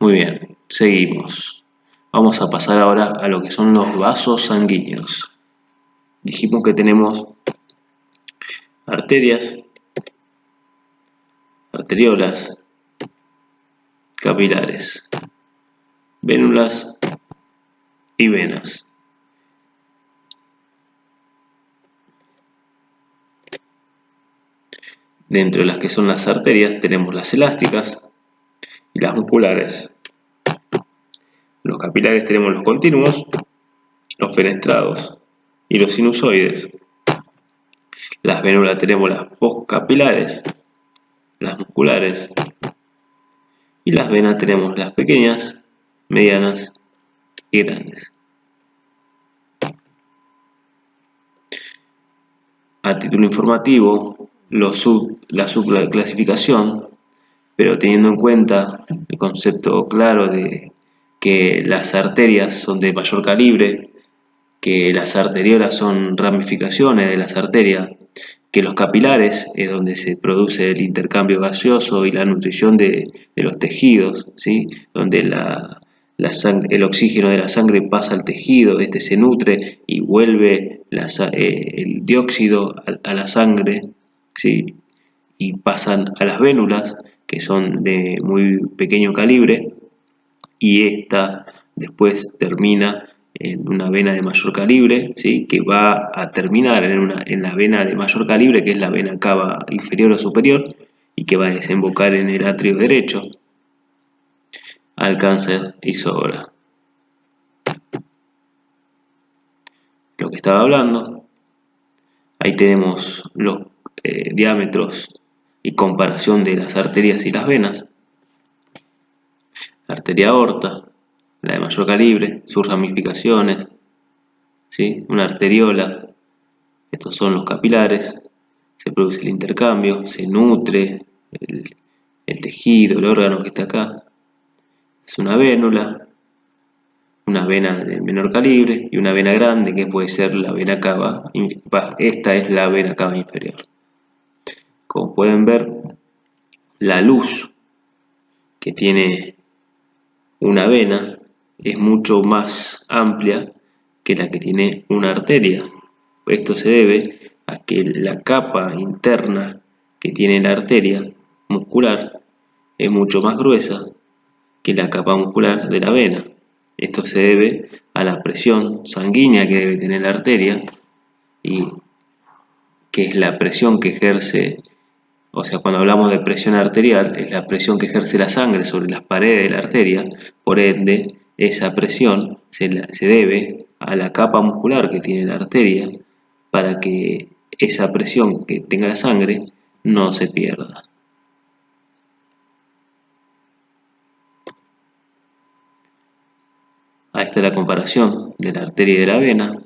Muy bien, seguimos. Vamos a pasar ahora a lo que son los vasos sanguíneos. Dijimos que tenemos arterias, arteriolas, capilares, vénulas y venas. Dentro de las que son las arterias tenemos las elásticas y las musculares. Los capilares tenemos los continuos, los fenestrados y los sinusoides. Las vénulas tenemos las postcapilares, las musculares, y las venas tenemos las pequeñas, medianas y grandes. A título informativo, la subclasificación, pero teniendo en cuenta el concepto claro de que las arterias son de mayor calibre, que las arteriolas son ramificaciones de las arterias, que los capilares es donde se produce el intercambio gaseoso y la nutrición de los tejidos, ¿sí? Donde el oxígeno de la sangre pasa al tejido, este se nutre y vuelve el dióxido a la sangre, ¿sí? Y pasan a las vénulas, que son de muy pequeño calibre, y esta después termina en una vena de mayor calibre, ¿sí? Que va a terminar en la vena de mayor calibre, que es la vena cava inferior o superior, y que va a desembocar en el atrio derecho, al cáncer y sobra. Lo que estaba hablando, ahí tenemos los diámetros y comparación de las arterias y las venas. La arteria aorta, la de mayor calibre, sus ramificaciones, ¿sí? Una arteriola, estos son los capilares, se produce el intercambio, se nutre el tejido, el órgano que está acá. Es una vénula, una vena de menor calibre y una vena grande que puede ser la vena cava. Esta es la vena cava inferior. Como pueden ver, la luz que tiene una vena es mucho más amplia que la que tiene una arteria. Esto se debe a que la capa interna que tiene la arteria muscular es mucho más gruesa que la capa muscular de la vena. Esto se debe a la presión sanguínea que debe tener la arteria y que es la presión que ejerce, o sea, cuando hablamos de presión arterial, es la presión que ejerce la sangre sobre las paredes de la arteria, por ende, esa presión se debe a la capa muscular que tiene la arteria para que esa presión que tenga la sangre no se pierda. Ahí está la comparación de la arteria y de la vena.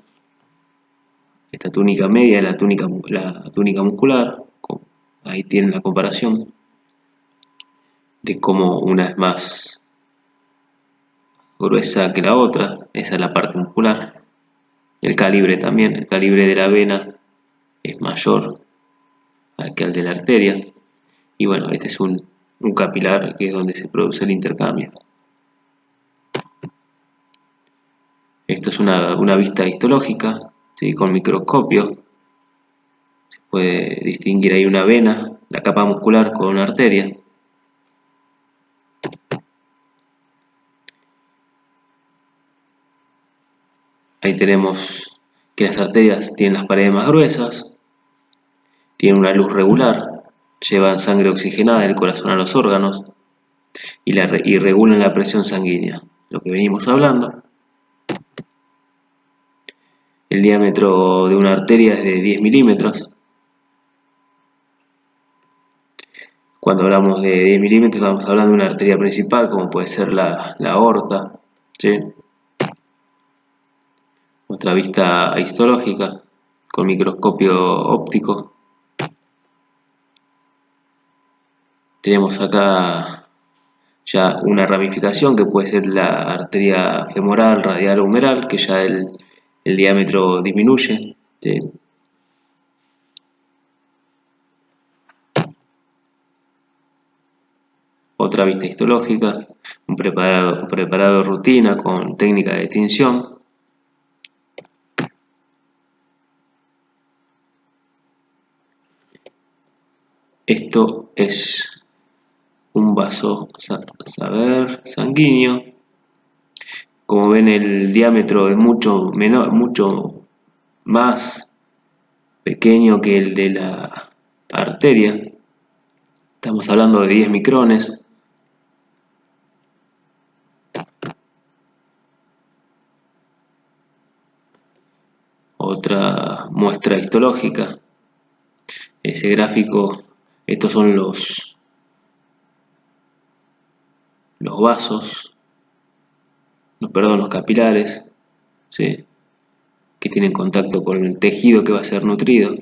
Esta túnica media es la túnica muscular. Ahí tienen la comparación de cómo una es más gruesa que la otra. Esa es la parte muscular. El calibre también. El calibre de la vena es mayor que el de la arteria. Y bueno, este es un capilar que es donde se produce el intercambio. Esto es una vista histológica, ¿sí? Con microscopio. Se puede distinguir ahí una vena, la capa muscular con una arteria. Ahí tenemos que las arterias tienen las paredes más gruesas, tienen una luz regular, llevan sangre oxigenada del corazón a los órganos y regulan la presión sanguínea, lo que venimos hablando. El diámetro de una arteria es de 10 milímetros. Cuando hablamos de 10 milímetros estamos hablando de una arteria principal, como puede ser la aorta, ¿sí? Otra vista histológica con microscopio óptico. Tenemos acá ya una ramificación que puede ser la arteria femoral, radial o humeral, que ya el diámetro disminuye ¿sí? Otra vista histológica, un preparado de rutina con técnica de tinción. Esto es un vaso sanguíneo. Como ven, el diámetro es mucho menor, mucho más pequeño que el de la arteria. Estamos hablando de 10 micrones. Otra muestra histológica. Ese gráfico, estos son los vasos, los capilares, ¿sí? Que tienen contacto con el tejido que va a ser nutrido.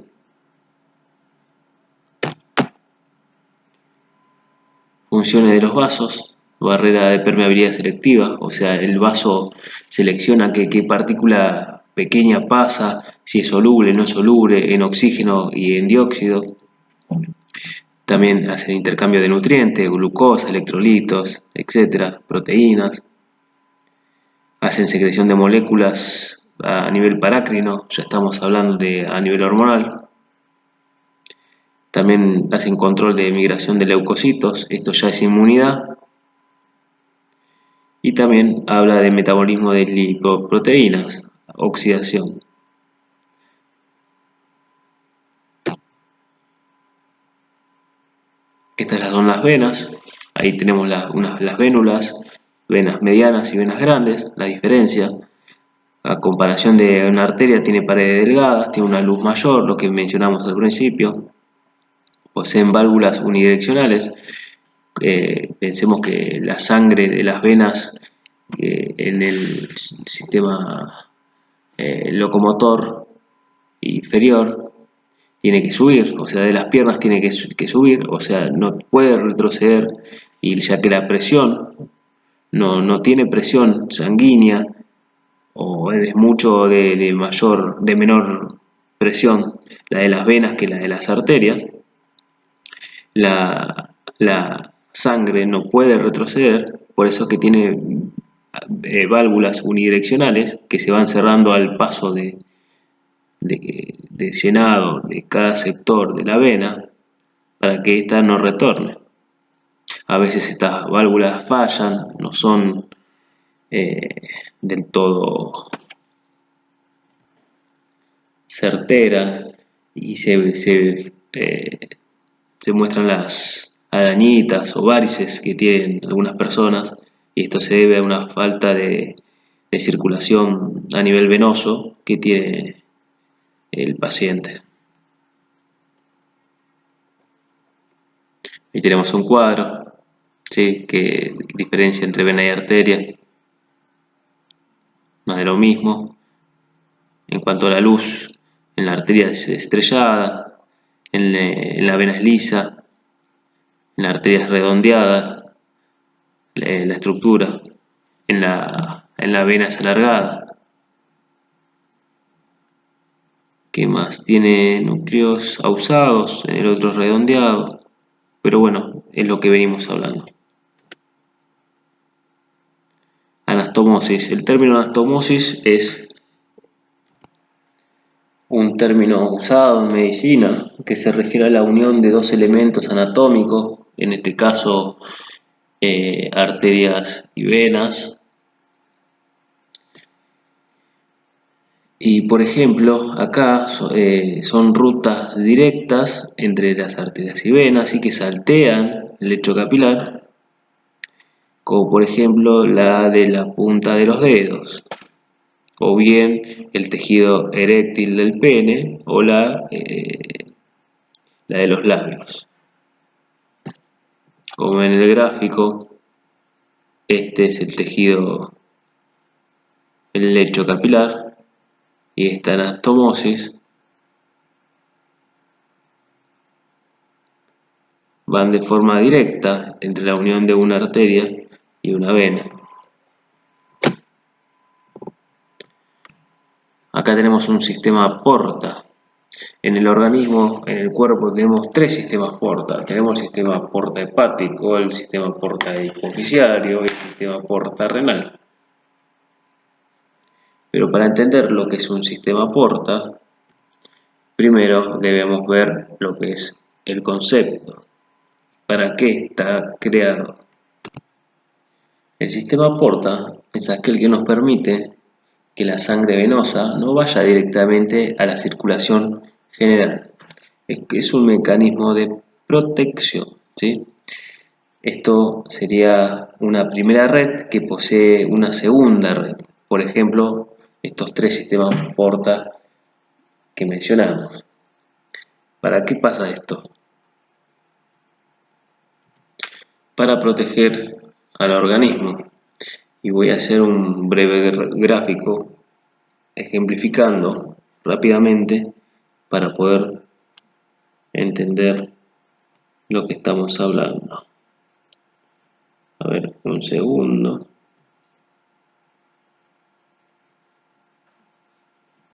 Funciones de los vasos: barrera de permeabilidad selectiva, o sea, el vaso selecciona qué partícula pequeña pasa, si es soluble, no es soluble, en oxígeno y en dióxido. También hace intercambio de nutrientes, glucosa, electrolitos, etcétera, proteínas. Hacen secreción de moléculas a nivel parácrino, ya estamos hablando de a nivel hormonal. También hacen control de migración de leucocitos, esto ya es inmunidad. Y también habla de metabolismo de lipoproteínas, oxidación. Estas son las venas. Ahí tenemos las vénulas, venas medianas y venas grandes. La diferencia, a comparación de una arteria, tiene paredes delgadas, tiene una luz mayor, lo que mencionamos al principio. Poseen válvulas unidireccionales. Pensemos que la sangre de las venas en el sistema locomotor inferior tiene que subir, o sea, de las piernas tiene que subir, o sea, no puede retroceder, y ya que la presión no tiene presión sanguínea, o es mucho de menor presión la de las venas que la de las arterias, la sangre no puede retroceder, por eso que tiene válvulas unidireccionales que se van cerrando al paso de llenado de cada sector de la vena para que ésta no retorne. A veces estas válvulas fallan, no son del todo certeras, y se muestran las arañitas o varices que tienen algunas personas, y esto se debe a una falta de circulación a nivel venoso que tiene el paciente. Ahí tenemos un cuadro, ¿sí?, que diferencia entre vena y arteria. Más de lo mismo. En cuanto a la luz, en la arteria es estrellada, en la vena es lisa, en la arteria es redondeada, la estructura, en la vena es alargada. ¿Qué más? Tiene núcleos ausados, en el otro es redondeado, pero bueno, es lo que venimos hablando. Anastomosis. El término anastomosis es un término usado en medicina que se refiere a la unión de dos elementos anatómicos, en este caso arterias y venas. Y por ejemplo, acá son rutas directas entre las arterias y venas y que saltean el lecho capilar, como por ejemplo la de la punta de los dedos, o bien el tejido eréctil del pene, o la de los labios. Como en el gráfico, este es el tejido, el lecho capilar, y esta anastomosis van de forma directa entre la unión de una arteria y una vena. Acá tenemos un sistema porta. En el organismo, en el cuerpo, tenemos tres sistemas porta. Tenemos el sistema porta hepático, el sistema porta hipofisiario y el sistema porta renal. Pero para entender lo que es un sistema porta, primero debemos ver lo que es el concepto. ¿Para qué está creado? El sistema porta es aquel que nos permite que la sangre venosa no vaya directamente a la circulación general. Es un mecanismo de protección, ¿sí? Esto sería una primera red que posee una segunda red. Por ejemplo, estos tres sistemas porta que mencionamos. ¿Para qué pasa esto? Para proteger al organismo. Y voy a hacer un breve gráfico ejemplificando rápidamente para poder entender lo que estamos hablando. A ver, un segundo.